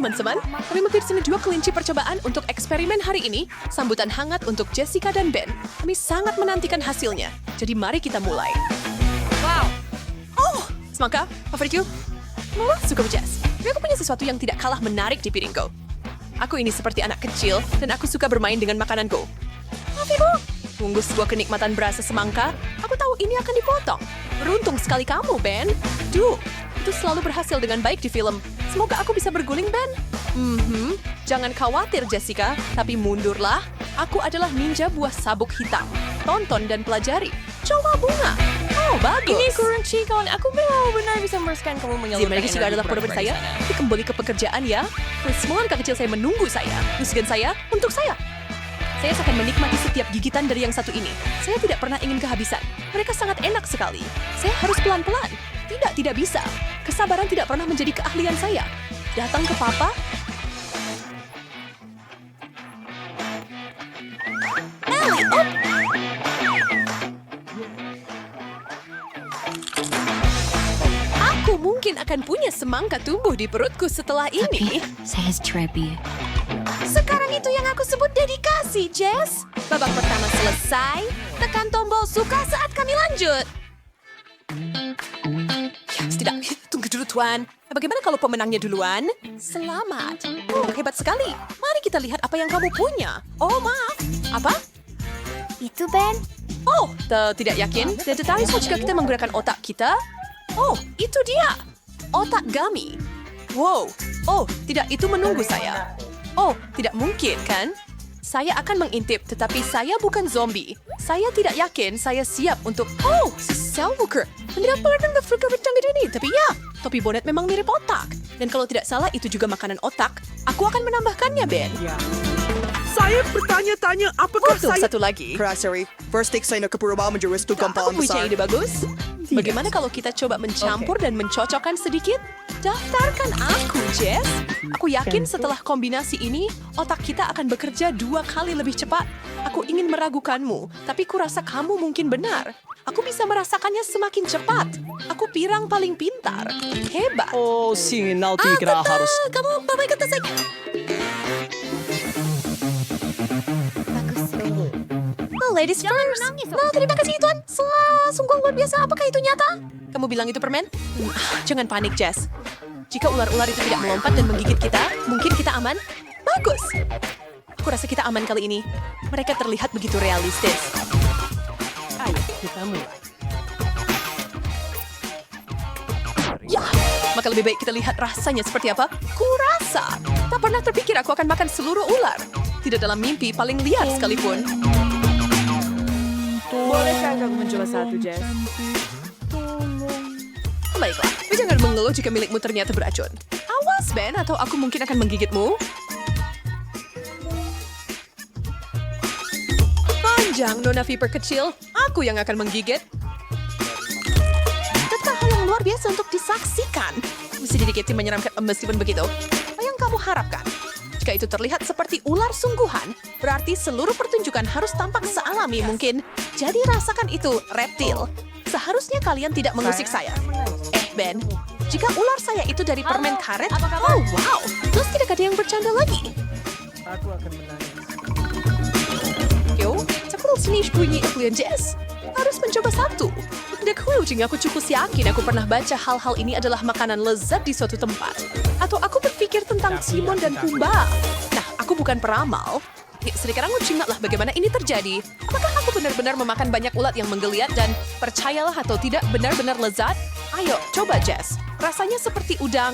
teman-teman. Kami mempersembahkan 2 kelinci percobaan untuk eksperimen hari ini. Sambutan hangat untuk Jessica dan Ben. Kami sangat menantikan hasilnya. Jadi mari kita mulai. Wow. Oh, semangka, favoritku. Suka Jess. Tapi aku punya sesuatu yang tidak kalah menarik di piringku. Aku ini seperti anak kecil dan aku suka bermain dengan makananku. Mafiku. Tunggu sebuah kenikmatan berasa semangka. Aku tahu ini akan dipotong. Beruntung sekali kamu, Ben. Itu selalu berhasil dengan baik di film. Semoga aku bisa berguling, Ben. Jangan khawatir, Jessica. Tapi mundurlah. Aku adalah ninja buah sabuk hitam. Tonton dan pelajari. Coba bunga. Oh, bagus. Ini kunci kawan. Aku benar-benar bisa memerlukan kamu menyalurkan Mereka juga adalah produk saya. Tapi kembali ke pekerjaan ya. Semua anak kecil saya menunggu saya. Musikan saya untuk saya. Saya akan menikmati setiap gigitan dari yang satu ini. Saya tidak pernah ingin kehabisan. Mereka sangat enak sekali. Saya harus pelan-pelan. Tidak bisa. Kesabaran tidak pernah menjadi keahlian saya. Datang ke Papa. Ellie, oh. Aku mungkin akan punya semangka tumbuh di perutku setelah ini. Saya Trebi. Sekarang itu yang aku sebut dedikasi, Jess. Babak pertama selesai. Tekan tombol suka saat kami lanjut. Tidak, tunggu dulu, Tuan. Bagaimana kalau pemenangnya duluan? Selamat. Oh, hebat sekali. Mari kita lihat apa yang kamu punya. Oh, maaf. Apa? Itu Ben. Oh, tidak yakin. Dan tetapi jika kita menggunakan otak kita. Oh, itu dia. Otak gummy. Wow. Oh, tidak, itu menunggu saya. Oh, tidak mungkin, kan? Saya akan mengintip, tetapi saya bukan zombie. Saya tidak yakin saya siap untuk... Oh, si Selwalker. Tidak pernah nge-flicker ini. Tapi ya, topi bonet memang mirip otak. Dan kalau tidak salah, itu juga makanan otak. Aku akan menambahkannya, Ben. Saya bertanya-tanya apakah Untuk saya... satu lagi. Sorry, first take saya nak kepura menjurus tu Aku gampang punya besar. ide bagus. Bagaimana kalau kita coba mencampur dan mencocokkan sedikit? Daftarkan aku, Jess. Aku yakin setelah kombinasi ini, otak kita akan bekerja 2 kali lebih cepat. Aku ingin meragukanmu, tapi kurasa kamu mungkin benar. Aku bisa merasakannya semakin cepat. Aku pirang paling pintar. Hebat. Oh, sinal tidak harus. Kamu bapak kata saya. Ladies first. Nah, terima kasih Tuan. Sungguh luar biasa. Apakah itu nyata? Kamu bilang itu permen? Jangan panik, Jess. Jika ular-ular itu tidak melompat dan menggigit kita, mungkin kita aman. Bagus. Aku rasa kita aman kali ini. Mereka terlihat begitu realistis. Ayo, kita mulai. Ya, maka lebih baik kita lihat rasanya seperti apa. Kurasa. Tak pernah terpikir aku akan makan seluruh ular. Tidak dalam mimpi paling liar sekalipun. Bolehkah aku mencoba satu, Jess? Baiklah, tapi jangan mengeluh jika milikmu ternyata beracun. Awas, Ben, atau aku mungkin akan menggigitmu. Panjang, Nona Viper kecil. Aku yang akan menggigit. Tetap hal yang luar biasa untuk disaksikan. Mesti dikit menyeramkan meskipun begitu. Apa yang kamu harapkan? Jika itu terlihat seperti ular sungguhan, berarti seluruh pertunjukan harus tampak sealami mungkin. Jadi rasakan itu, reptil. Seharusnya kalian tidak mengusik saya. Ben, jika ular saya itu dari permen karet, oh wow, terus tidak ada yang bercanda lagi. Aku akan menangis. Yo, cakul sini bunyi Evelyn Jess. Harus mencoba satu. Tidak jika aku cukup yakin aku pernah baca hal-hal ini adalah makanan lezat di suatu tempat. Atau aku berpikir tentang Timon dan Pumbaa. Nah, aku bukan peramal. Sekarang ingatlah bagaimana ini terjadi. Apakah aku benar-benar memakan banyak ulat yang menggeliat dan percayalah atau tidak benar-benar lezat? Ayo, coba Jess. Rasanya seperti udang.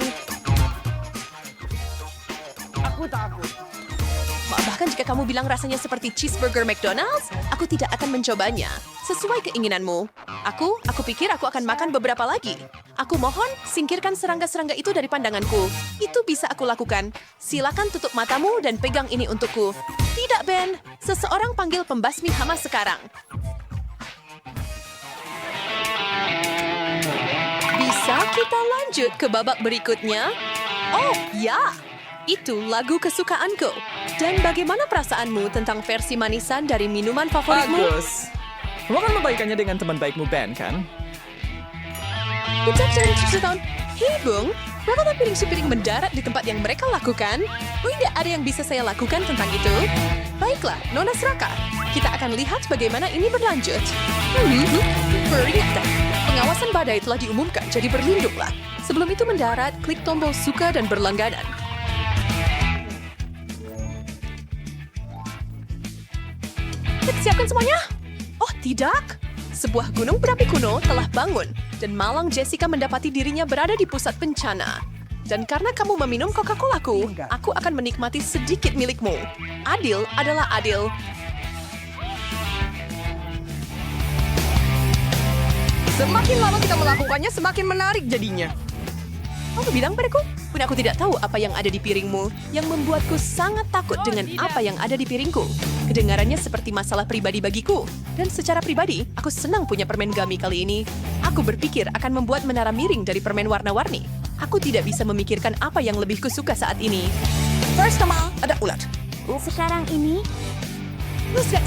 Aku takut. Bahkan jika kamu bilang rasanya seperti cheeseburger McDonald's, aku tidak akan mencobanya. Sesuai keinginanmu. Aku pikir aku akan makan beberapa lagi. Aku mohon, singkirkan serangga-serangga itu dari pandanganku. Itu bisa aku lakukan. Silakan tutup matamu dan pegang ini untukku. Tidak, Ben. Seseorang panggil pembasmi hama sekarang. Bisa kita lanjut ke babak berikutnya? Oh, ya. Itu lagu kesukaanku. Dan bagaimana perasaanmu tentang versi manisan dari minuman favoritmu? Bagus. Kamu akan membaikannya dengan teman baikmu Ben, kan? Kita jangan cerita. Hei, Bung. Bagaimana piring piring mendarat di tempat yang mereka lakukan? Tidak ada yang bisa saya lakukan tentang itu. Baiklah, Nona Seraka. Kita akan lihat bagaimana ini berlanjut. Peringatkan. Pengawasan badai telah diumumkan, jadi berlindunglah. Sebelum itu mendarat, klik tombol suka dan berlangganan. Siapkan semuanya? Oh, tidak. Sebuah gunung berapi kuno telah bangun dan malang Jessica mendapati dirinya berada di pusat bencana. Dan karena kamu meminum Coca-Colaku, aku akan menikmati sedikit milikmu. Adil adalah adil. Semakin lama kita melakukannya, semakin menarik jadinya. Kamu bilang padaku, pun aku tidak tahu apa yang ada di piringmu, yang membuatku sangat takut dengan apa yang ada di piringku. Kedengarannya seperti masalah pribadi bagiku. Dan secara pribadi, aku senang punya permen gummy kali ini. Aku berpikir akan membuat menara miring dari permen warna-warni. Aku tidak bisa memikirkan apa yang lebih kusuka saat ini. First Kamal, ada ulat. Sekarang ini, Lu sejak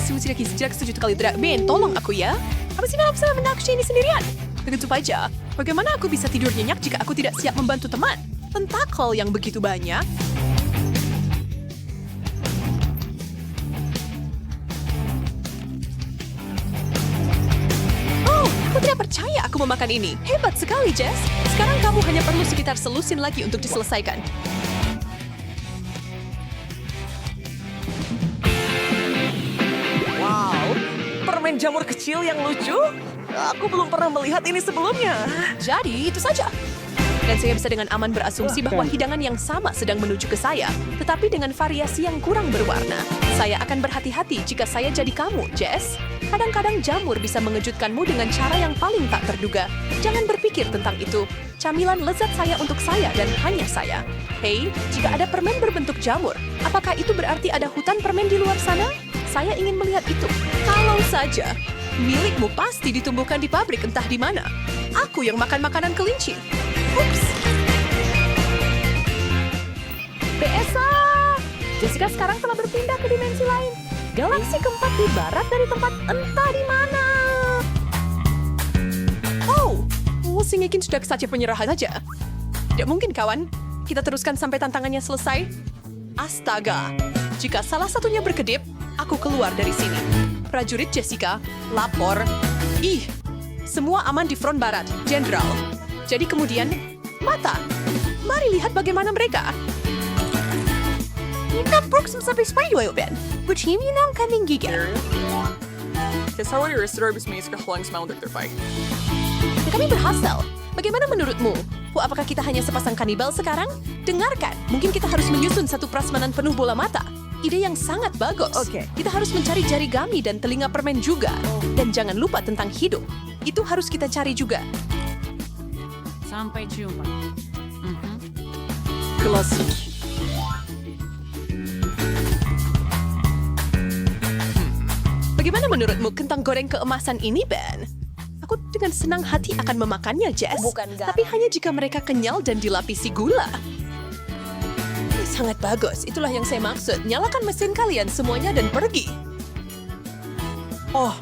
setuju kali tidak. Ben, tolong aku ya. Apa sih dalam sana menakshi ini sendirian? Begitu aja. Bagaimana aku bisa tidur nyenyak jika aku tidak siap membantu teman? Tentakel yang begitu banyak. Oh, aku tidak percaya aku memakan ini. Hebat sekali, Jess. Sekarang kamu hanya perlu sekitar selusin lagi untuk diselesaikan. Wow, permen jamur kecil yang lucu. Aku belum pernah melihat ini sebelumnya. Jadi, itu saja. Dan saya bisa dengan aman berasumsi bahwa hidangan yang sama sedang menuju ke saya, tetapi dengan variasi yang kurang berwarna. Saya akan berhati-hati jika saya jadi kamu, Jess. Kadang-kadang jamur bisa mengejutkanmu dengan cara yang paling tak terduga. Jangan berpikir tentang itu. Camilan lezat saya untuk saya dan hanya saya. Hei, jika ada permen berbentuk jamur, apakah itu berarti ada hutan permen di luar sana? Saya ingin melihat itu. Kalau saja. Milikmu pasti ditumbuhkan di pabrik entah di mana. Aku yang makan makanan kelinci. Ups. BSA! Jessica sekarang telah berpindah ke dimensi lain. Galaksi keempat di barat dari tempat entah di mana. Oh, si Mikin sudah saja penyerahan saja. Tidak mungkin, kawan. Kita teruskan sampai tantangannya selesai. Astaga. Jika salah satunya berkedip, aku keluar dari sini. Prajurit Jessica, lapor. Ih, semua aman di front barat, Jenderal. Jadi kemudian, mata. Mari lihat bagaimana mereka. Nampuk sampai spider Ben. Bercimi ng kambing giga. Kami berhasil. Bagaimana menurutmu? Apakah kita hanya sepasang kanibal sekarang? Dengarkan, mungkin kita harus menyusun satu prasmanan penuh bola mata. Ide yang sangat bagus. Oke. Kita harus mencari jari gami dan telinga permen juga. Dan jangan lupa tentang hidung. Itu harus kita cari juga. Sampai jumpa. Klasik. Bagaimana menurutmu kentang goreng keemasan ini, Ben? Aku dengan senang hati akan memakannya, Jess. Bukan garam. Tapi hanya jika mereka kenyal dan dilapisi gula. Sangat bagus, itulah yang saya maksud. Nyalakan mesin kalian semuanya dan pergi. Oh,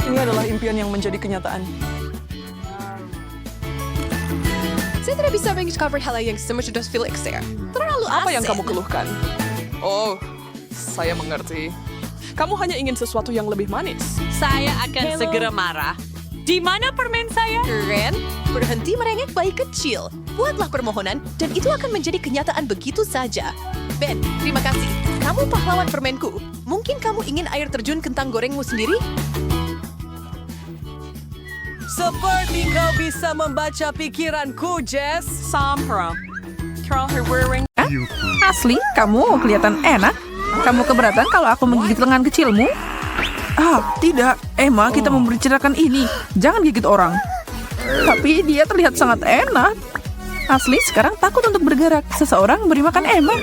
ini adalah impian yang menjadi kenyataan. Saya tidak bisa mengcover hal yang sudah Felix ya. Terlalu asin. Apa yang kamu keluhkan? Oh, saya mengerti. Kamu hanya ingin sesuatu yang lebih manis. Saya akan segera marah. Di mana permen saya? Ren, berhenti merengek bayi kecil. Buatlah permohonan dan itu akan menjadi kenyataan begitu saja. Ben, terima kasih. Kamu pahlawan permenku. Mungkin kamu ingin air terjun kentang gorengmu sendiri? Seperti kau bisa membaca pikiranku, Jess. Sampra. Carl Herwering. Asli, kamu kelihatan enak. Kamu keberatan kalau aku menggigit lengan kecilmu? Ah, tidak. Emma, kita membicarakan ini. Jangan gigit orang. Tapi dia terlihat sangat enak. Asli sekarang takut untuk bergerak. Seseorang beri makan Emma.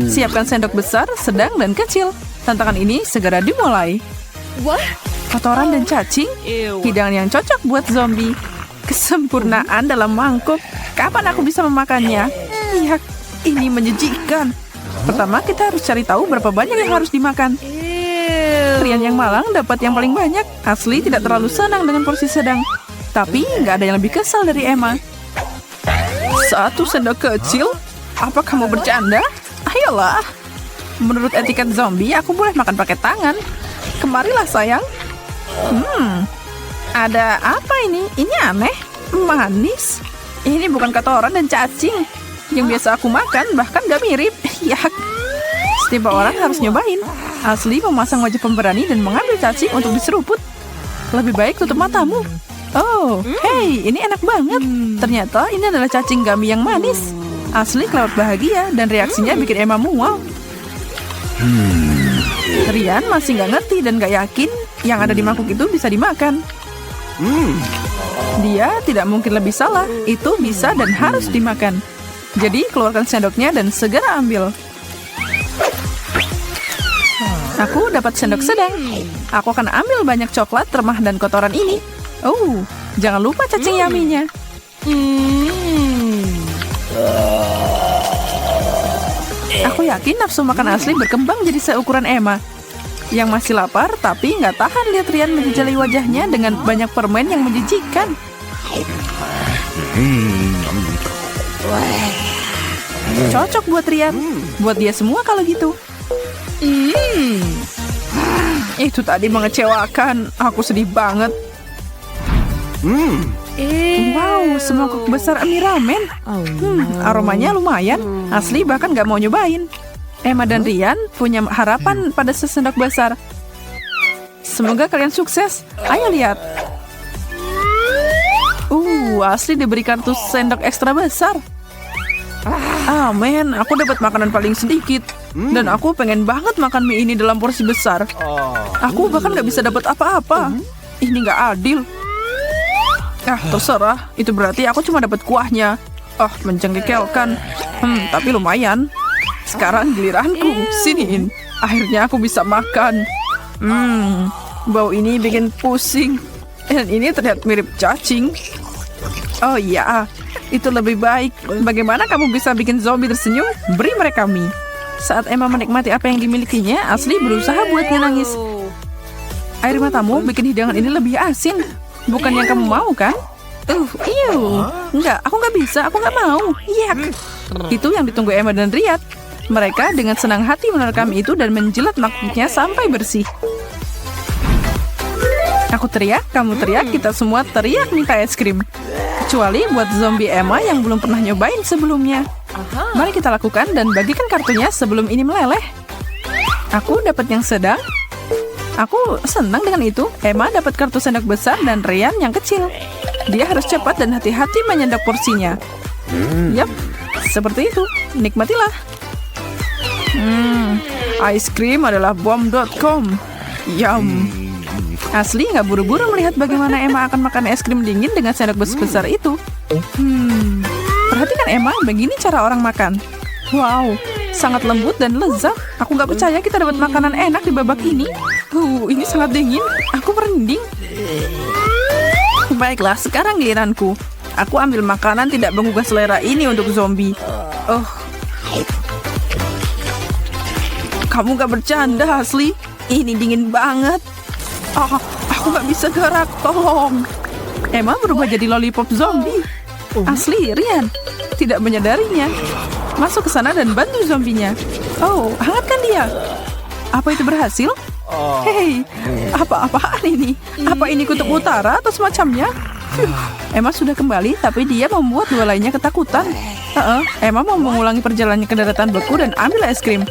Siapkan sendok besar, sedang, dan kecil. Tantangan ini segera dimulai. Wah, Kotoran dan cacing? Hidangan yang cocok buat zombie. Kesempurnaan dalam mangkuk. Kapan aku bisa memakannya? Iya, ini menjijikan. Pertama, kita harus cari tahu berapa banyak yang harus dimakan. Rian yang malang dapat yang paling banyak. Asli tidak terlalu senang dengan porsi sedang. Tapi nggak ada yang lebih kesal dari Emma. 1 sendok kecil? Apa kamu bercanda? Ayolah. Menurut etiket zombie, aku boleh makan pakai tangan. Kemarilah sayang. Ada apa ini? Ini aneh. Manis. Ini bukan kotoran dan cacing yang biasa aku makan, bahkan gak mirip. Yak. Setiap orang harus nyobain. Asli memasang wajah pemberani dan mengambil cacing untuk diseruput. Lebih baik tutup matamu. Oh, hey, ini enak banget. Ternyata ini adalah cacing gummy yang manis. Asli kelewat bahagia dan reaksinya bikin Emma mual. Rian masih nggak ngerti dan nggak yakin yang ada di mangkuk itu bisa dimakan. Dia tidak mungkin lebih salah. Itu bisa dan harus dimakan. Jadi keluarkan sendoknya dan segera ambil. Aku dapat sendok sedang. Aku akan ambil banyak coklat, remah, dan kotoran ini. Oh, jangan lupa cacing yummy-nya. Aku yakin nafsu makan asli berkembang jadi seukuran Emma. Yang masih lapar tapi nggak tahan lihat Rian menjejali wajahnya dengan banyak permen yang menjijikkan. Cocok buat Rian. Buat dia semua kalau gitu. Itu tadi mengecewakan. Aku sedih banget. Wow, semangkuk besar mie ramen. Aromanya lumayan. Asli bahkan gak mau nyobain. Emma dan Rian punya harapan pada sesendok besar. Semoga kalian sukses. Ayo lihat. Asli diberi kartu sendok ekstra besar. Men, aku dapat makanan paling sedikit. Dan aku pengen banget makan mie ini dalam porsi besar. Aku bahkan gak bisa dapat apa-apa. Ini gak adil. Terserah. Itu berarti aku cuma dapat kuahnya. Menjengkelkan. Tapi lumayan. Sekarang giliranku. Siniin. Akhirnya aku bisa makan. Bau ini bikin pusing. Dan ini terlihat mirip cacing. Oh iya, itu lebih baik. Bagaimana kamu bisa bikin zombie tersenyum? Beri mereka mie. Saat Emma menikmati apa yang dimilikinya, Asli berusaha buat nangis. Air matamu bikin hidangan ini lebih asin. Bukan yang kamu mau, kan? Enggak, aku nggak bisa, aku nggak mau. Yak. Itu yang ditunggu Emma dan Rian. Mereka dengan senang hati menerkam itu dan menjilat makhluknya sampai bersih. Aku teriak, kamu teriak, kita semua teriak minta es krim. Kecuali buat zombie Emma yang belum pernah nyobain sebelumnya. Mari kita lakukan dan bagikan kartunya sebelum ini meleleh. Aku dapat yang sedang. Aku senang dengan itu. Emma dapat kartu sendok besar dan Rian yang kecil. Dia harus cepat dan hati-hati menyendok porsinya. Yap, seperti itu. Nikmatilah. Ice cream adalah bom.com. Yum. Asli nggak buru-buru melihat bagaimana Emma akan makan es krim dingin dengan sendok besar itu. Perhatikan Emma, begini cara orang makan. Wow, sangat lembut dan lezat. Aku nggak percaya kita dapat makanan enak di babak ini. Ini sangat dingin. Aku merinding. Baiklah, sekarang giliranku. Aku ambil makanan tidak menggugah selera ini untuk zombie. Kamu nggak bercanda, Asli? Ini dingin banget. Aku nggak bisa gerak, tolong. Emma berubah jadi lollipop zombie. Asli, Rian tidak menyadarinya. Masuk ke sana dan bantu zombinya. Hangatkan dia. Apa itu berhasil? Hei, apa-apaan ini? Apa ini kutub utara atau semacamnya? Emma sudah kembali, tapi dia membuat dua lainnya ketakutan. Emma mau mengulangi perjalanan ke daratan beku dan ambil es krim.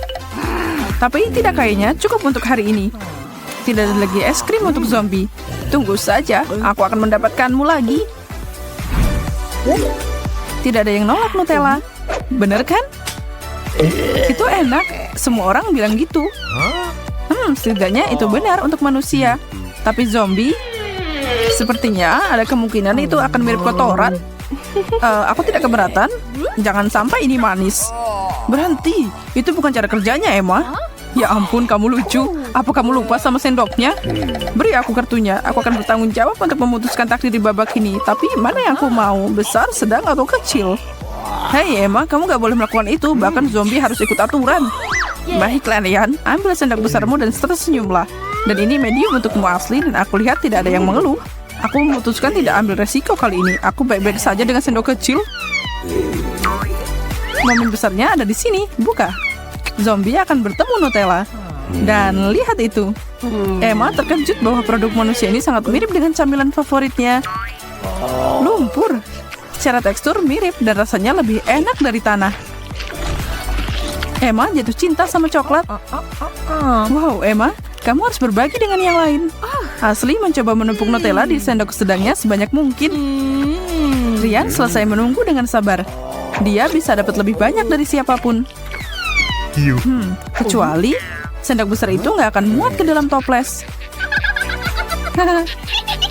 Tapi tidak kayaknya cukup untuk hari ini. Tidak ada lagi es krim untuk zombie. Tunggu saja, aku akan mendapatkanmu lagi. Tidak ada yang nolak Nutella. Bener kan? Itu enak. Semua orang bilang gitu. Setidaknya itu benar untuk manusia. Tapi zombie, sepertinya ada kemungkinan itu akan mirip kotoran. Aku tidak keberatan. Jangan sampai ini manis. Berhenti. Itu bukan cara kerjanya, Emma. Ya ampun, kamu lucu. Apa kamu lupa sama sendoknya? Beri aku kartunya. Aku akan bertanggung jawab untuk memutuskan takdir di babak ini. Tapi mana yang aku mau? Besar, sedang, atau kecil? Hei Emma, kamu gak boleh melakukan itu. Bahkan zombie harus ikut aturan. Baiklah Rian, ambil sendok besarmu dan tersenyumlah. Dan ini medium untukmu Asli. Dan aku lihat tidak ada yang mengeluh. Aku memutuskan tidak ambil resiko kali ini. Aku baik-baik saja dengan sendok kecil. Momen besarnya ada di sini. Buka. Zombie akan bertemu Nutella. Dan lihat itu. Emma terkejut bahwa produk manusia ini sangat mirip dengan camilan favoritnya. Lumpur. Secara tekstur mirip dan rasanya lebih enak dari tanah. Emma jatuh cinta sama coklat. Wow, Emma, kamu harus berbagi dengan yang lain. Ashley mencoba menumpuk Nutella di sendok sedangnya sebanyak mungkin. Ryan selesai menunggu dengan sabar. Dia bisa dapat lebih banyak dari siapapun. Kecuali sendok besar itu nggak akan muat ke dalam toples.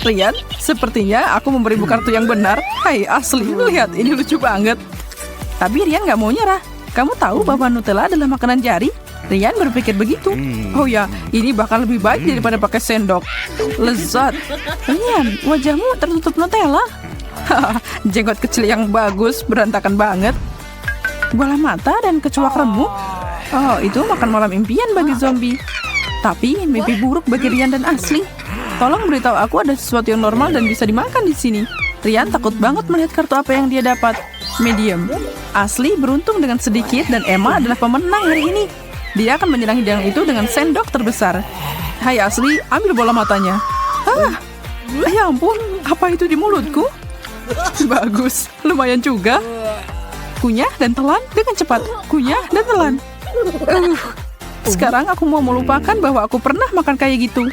Ryan, sepertinya aku memberimu kartu yang benar. Hai Ashley, lihat ini lucu banget. Tapi Ryan nggak mau nyerah. Kamu tahu bahwa Nutella adalah makanan jari? Ryan berpikir begitu. Oh ya, ini bahkan lebih baik daripada pakai sendok. Lezat. Ryan, wajahmu tertutup Nutella. Jenggot kecil yang bagus, berantakan banget. Bola mata dan kecoak remuk. Oh, itu makan malam impian bagi zombie. Tapi mimpi buruk bagi Ryan dan Ashley. Tolong beritahu aku ada sesuatu yang normal dan bisa dimakan di sini. Ryan takut banget melihat kartu apa yang dia dapat. Medium. Ashley beruntung dengan sedikit dan Emma adalah pemenang hari ini. Dia akan menyerang hidangan itu dengan sendok terbesar. Hai Ashley, ambil bola matanya. Ya ampun, apa itu di mulutku? Bagus, lumayan juga. Kunyah dan telan dengan cepat. Kunyah dan telan. Sekarang aku mau melupakan bahwa aku pernah makan kayak gitu.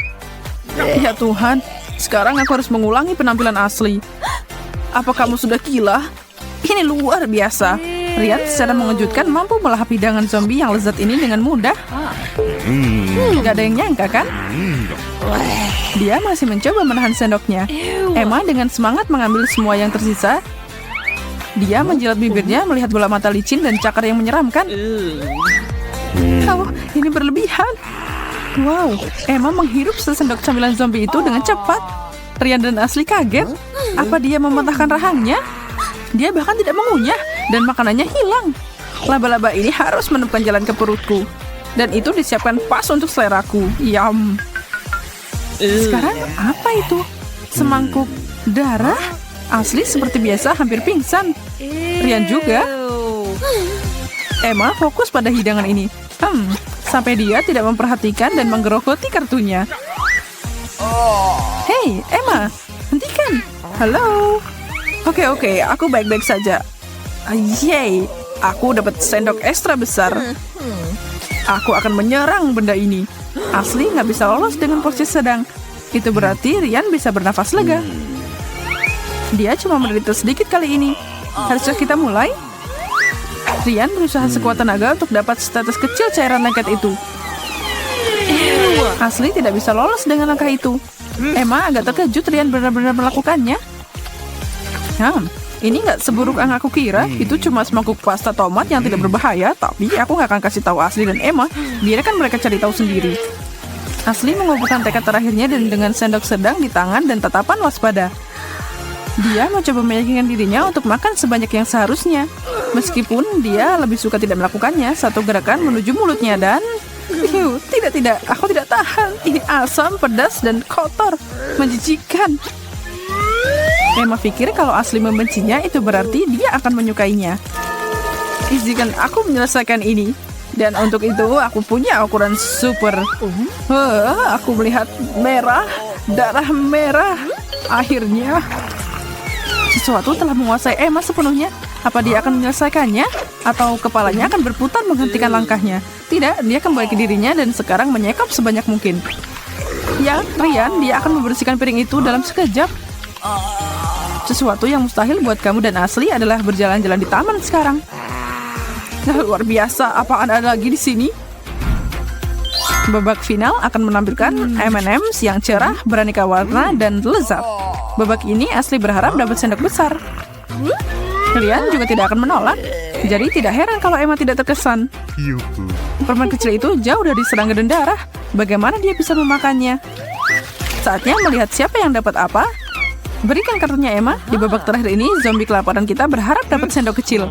Ya Tuhan, sekarang aku harus mengulangi penampilan Ashley. Apa kamu sudah gila? Ini luar biasa. Ryan secara mengejutkan mampu melahap hidangan zombie yang lezat ini dengan mudah. Gak ada yang nyangka kan? Dia masih mencoba menahan sendoknya. Emma dengan semangat mengambil semua yang tersisa. Dia menjilat bibirnya melihat bola mata licin dan cakar yang menyeramkan. Oh, ini berlebihan. Wow, Emma menghirup sesendok camilan zombie itu dengan cepat. Ryan dan Ashley kaget. Apa dia mematahkan rahangnya? Dia bahkan tidak mengunyah dan makanannya hilang. Laba-laba ini harus menemukan jalan ke perutku. Dan itu disiapkan pas untuk seleraku. Yum. Sekarang apa itu? Semangkuk darah? Ashley seperti biasa hampir pingsan. Ryan juga. Emma fokus pada hidangan ini. Sampai dia tidak memperhatikan dan menggerogoti kartunya. Hei, Emma, hentikan. Halo. Oke, aku baik-baik saja. Yeay, aku dapat sendok ekstra besar. Aku akan menyerang benda ini. Ashley nggak bisa lolos dengan porsi sedang. Itu berarti Ryan bisa bernafas lega. Dia cuma menderita sedikit kali ini. Haruskah kita mulai? Ryan berusaha sekuat tenaga untuk dapat setetes kecil cairan lengket itu. Ashley tidak bisa lolos dengan langkah itu. Emma agak terkejut Ryan benar-benar melakukannya. Ini nggak seburuk yang aku kira. Itu cuma semangkuk pasta tomat yang tidak berbahaya. Tapi aku nggak akan kasih tahu Ashley dan Emma. Biarkan mereka cari tahu sendiri. Ashley mengumpulkan tekad terakhirnya dan dengan sendok sedang di tangan dan tatapan waspada. Dia mencoba meyakinkan dirinya untuk makan sebanyak yang seharusnya. Meskipun dia lebih suka tidak melakukannya. Satu gerakan menuju mulutnya dan... Tidak, aku tidak tahan. Ini asam, pedas, dan kotor. Menjijikan. Emma pikir kalau Ashley membencinya itu berarti dia akan menyukainya. Izinkan aku menyelesaikan ini. Dan untuk itu aku punya ukuran super. Aku melihat merah, darah merah. Akhirnya sesuatu telah menguasai Emma sepenuhnya. Apa dia akan menyelesaikannya? Atau kepalanya akan berputar menghentikan langkahnya? Tidak, dia kembali ke dirinya dan sekarang menyekap sebanyak mungkin. Ya, Ryan, dia akan membersihkan piring itu dalam sekejap. Sesuatu yang mustahil buat kamu dan Ashley adalah berjalan-jalan di taman sekarang. Nah, luar biasa, apaan ada lagi di sini? Babak final akan menampilkan M&M's yang cerah, beraneka warna, dan lezat. Babak ini Ashley berharap dapat sendok besar. Ryan juga tidak akan menolak. Jadi tidak heran kalau Emma tidak terkesan. Permen kecil itu jauh dari serangga dan darah. Bagaimana dia bisa memakannya? Saatnya melihat siapa yang dapat apa. Berikan kartunya Emma. Di babak terakhir ini, zombie kelaparan kita berharap dapat sendok kecil.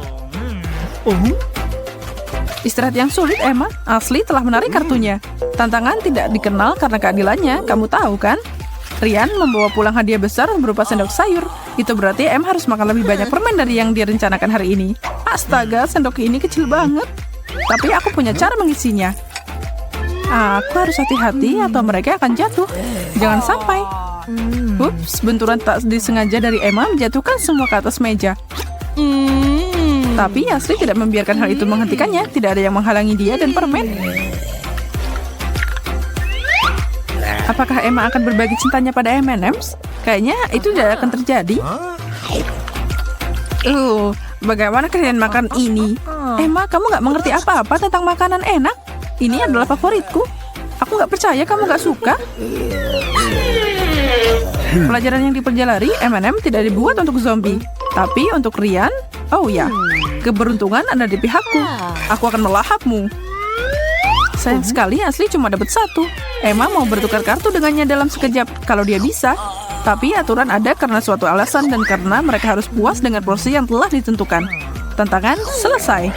Istirahat yang sulit, Emma. Ashley telah menarik kartunya. Tantangan tidak dikenal karena keadilannya. Kamu tahu kan? Ryan membawa pulang hadiah besar berupa sendok sayur. Itu berarti Emma harus makan lebih banyak permen dari yang dia rencanakan hari ini. Astaga, sendok ini kecil banget. Tapi aku punya cara mengisinya. Aku harus hati-hati atau mereka akan jatuh. Jangan sampai. Ups, benturan tak disengaja dari Emma menjatuhkan semua ke atas meja. Tapi Ashley tidak membiarkan hal itu menghentikannya. Tidak ada yang menghalangi dia dan permen. Apakah Emma akan berbagi cintanya pada M&M's? Kayaknya itu tidak akan terjadi. Bagaimana kalian makan ini? Emma, kamu nggak mengerti apa-apa tentang makanan enak. Ini adalah favoritku. Aku nggak percaya kamu nggak suka. Pelajaran yang dipelajari, M&M tidak dibuat untuk zombie. Tapi untuk Ryan, oh ya, keberuntungan ada di pihakku. Aku akan melahapmu. Sayang sekali, Ashley cuma dapat 1. Emma mau bertukar kartu dengannya dalam sekejap, kalau dia bisa. Tapi aturan ada karena suatu alasan dan karena mereka harus puas dengan porsi yang telah ditentukan. Tantangan selesai.